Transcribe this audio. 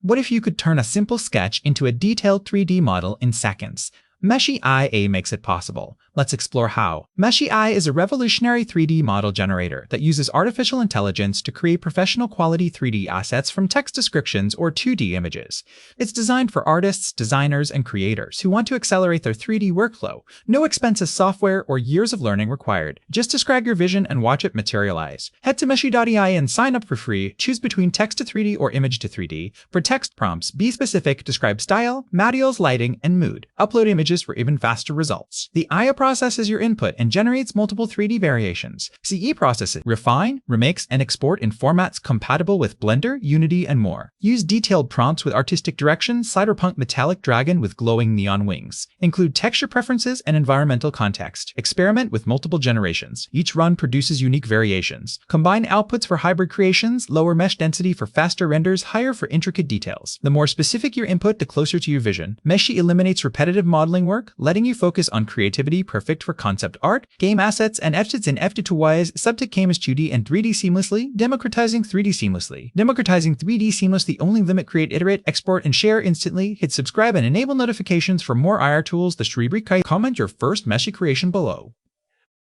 What if you could turn a simple sketch into a detailed 3D model in seconds? Meshy IA makes it possible. Let's explore how. Meshy IA is a revolutionary 3D model generator that uses artificial intelligence to create professional quality 3D assets from text descriptions or 2D images. It's designed for artists, designers, and creators who want to accelerate their 3D workflow. No expensive software or years of learning required. Just describe your vision and watch it materialize. Head to Meshy.ai and sign up for free. Choose between text to 3D or image to 3D. For text prompts, be specific, describe style, materials, lighting, and mood. Upload images for even faster results. The IA processes your input and generates multiple 3D variations. CE processes refine, remix, and export in formats compatible with Blender, Unity, and more. Use detailed prompts with artistic direction, cyberpunk metallic dragon with glowing neon wings. Include texture preferences and environmental context. Experiment with multiple generations. Each run produces unique variations. Combine outputs for hybrid creations, lower mesh density for faster renders, higher for intricate details. The more specific your input, the closer to your vision. Meshy eliminates repetitive modeling work, letting you focus on creativity, perfect for concept art, game assets, and edits in F2Ys, subject game is 2D and 3D seamlessly, democratizing 3D seamlessly. Democratizing 3D seamlessly, only limit, create, iterate, export, and share instantly. Hit subscribe and enable notifications for more IR tools. The Shribrikai. Comment your first Meshy creation below.